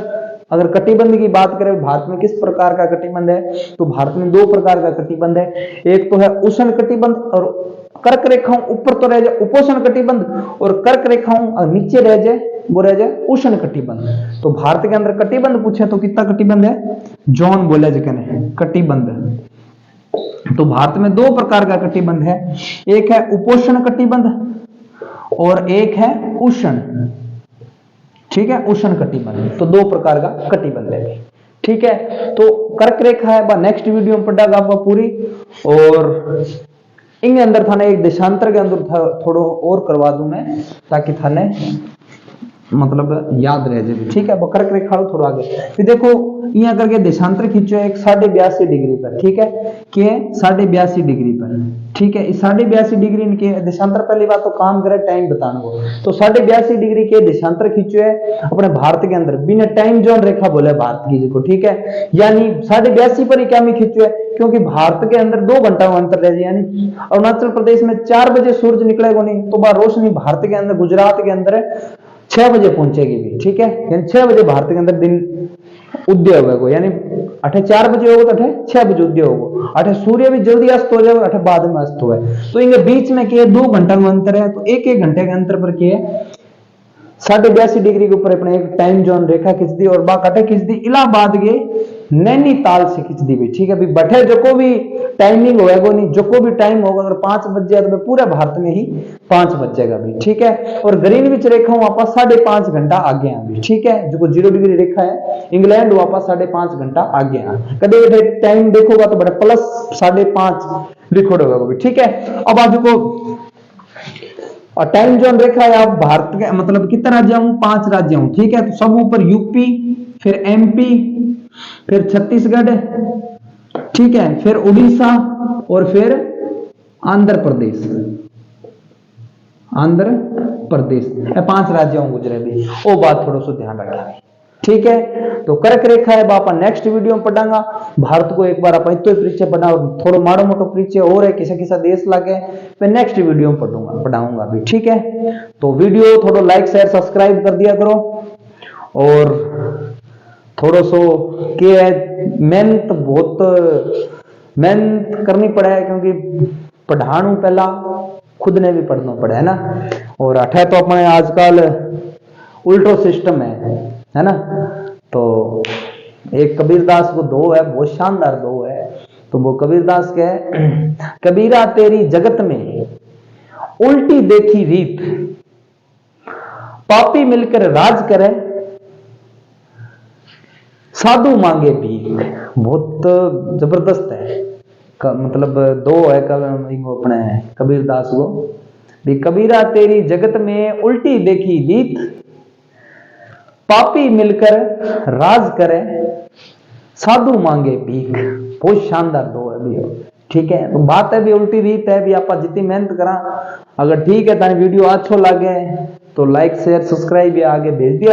अगर कटिबंध की बात करें, भारत में किस प्रकार का कटिबंध है, तो भारत में 2 प्रकार का कटिबंध है। एक तो है उष्ण कटिबंध, और कर्क रेखाओं ऊपर तो रह जाए उपोष्ण कटिबंध, और कर्क रेखाओं नीचे रह जाए वो रह जाए उष्ण कटिबंध। तो भारत के अंदर कटिबंध पूछे तो कितना कटिबंध है, जोन बोले जने कटिबंध। तो भारत में 2 प्रकार का कटिबंध है, एक है उपोष्ण कटिबंध और एक है उष्ण, ठीक है, उष्ण कटिबंध। तो 2 प्रकार का कटिबंध है, ठीक है। तो कर्क रेखा है नेक्स्ट वीडियो में पढ़ागा आपको पूरी, और इनके अंदर थाने एक देशांतर के अंदर थोड़ा और करवा दूं मैं, ताकि थाने मतलब याद रह जाए, ठीक है। कर्क रेखा थोड़ा आगे फिर देखो यहाँ करके देशांतर खींचो एक 82.5 डिग्री पर, ठीक है, के 82.5 डिग्री पर, ठीक है। 82.5 डिग्री के देशांतर, पहली बात तो काम करे टाइम बताने को, तो 82.5 डिग्री के देशांतर खींचो है अपने भारत के अंदर, बिना टाइम जोन रेखा बोले भारत की को, ठीक है, यानी 82.5 पर ही क्या में खींचो है, क्योंकि भारत के अंदर 2 घंटा अंतर रह जाए, यानी अरुणाचल प्रदेश में 4 बजे सूरज निकलेगा नहीं, तो बार रोशनी भारत के अंदर गुजरात के अंदर 6 बजे पहुंचेगी भी, ठीक है, यानी 6 बजे भारत के अंदर दिन उदय होगा, यानी 4 बजे होगा तो 6 बजे उदय होगा, सूर्य भी जल्दी अस्त हो जाएगा, बाद में अस्त हुआ है। तो इनके बीच में क्या 2 घंटा का अंतर है, तो 1-1 घंटे के अंतर पर क्या है 82.5 डिग्री के ऊपर अपने एक टाइम जोन रेखा खींच दी, और बाकी खींच दी इलाहाबाद के नैनीताल से खींच दी भाई, ठीक है भाई। बैठे जो को भी टाइमिंग होगा नहीं, जो को भी टाइम होगा, अगर 5 बज जाए तो पूरे भारत में ही 5 बज जाएगा भाई, ठीक है। और ग्रीनविच रेखा वापस 5.5 घंटा आगे आ भाई, ठीक है। जो 0 डिग्री रेखा है इंग्लैंड वापस 5.5 घंटा आगे आ। कभी कभी टाइम देखोगा तो बड़ा प्लस 5.5 रिकॉर्ड होगा भाई, ठीक है। अब आप देखो और टाइम जोन रेखा है, आप भारत के मतलब कितना राज्य हूं, 5 राज्य हूं, ठीक है। तो सब ऊपर यूपी, फिर एमपी, फिर छत्तीसगढ़, ठीक है, फिर उड़ीसा और फिर आंध्र प्रदेश। आंध्र प्रदेश 5 राज्यों गुजरे भी, वो बात थोड़ा सा ध्यान रखें, ठीक है। तो कर्क रेखा है बापा नेक्स्ट वीडियो में पढ़ांगा। भारत को एक बार अपन इतो परिचय पढ़ा, थोड़ा माड़ो मोटो परिचय और है किसा किसा देश लागे मैं नेक्स्ट वीडियो में पढ़ाऊंगा भी, ठीक है। तो वीडियो थोड़ा लाइक शेयर सब्सक्राइब कर दिया करो, और थोड़ा सो के मेहनत बहुत मेहनत करनी पड़े है, क्योंकि पढ़ाणु पहला खुद ने भी पढ़ना पड़े है ना। और अठे तो अपने आजकल उल्टो सिस्टम है ना। तो एक कबीरदास को दो है, बहुत शानदार दो है। तो वो कबीरदास के कबीरा तेरी जगत में उल्टी देखी रीत, पापी मिलकर राज करे, साधु मांगे भीख। बहुत जबरदस्त है, मतलब दो है अपने कबीरदास को भी। कबीरा तेरी जगत में उल्टी देखी रीत, पापी मिलकर राज करे, साधु मांगे भीख। बहुत शानदार दो है भी, ठीक है। तो बात है भी उल्टी रीत है भी, आप जितनी मेहनत करा, अगर ठीक है तानी वीडियो अच्छो लगे तो लाइक शेयर सब्सक्राइब आगे भेज दिया।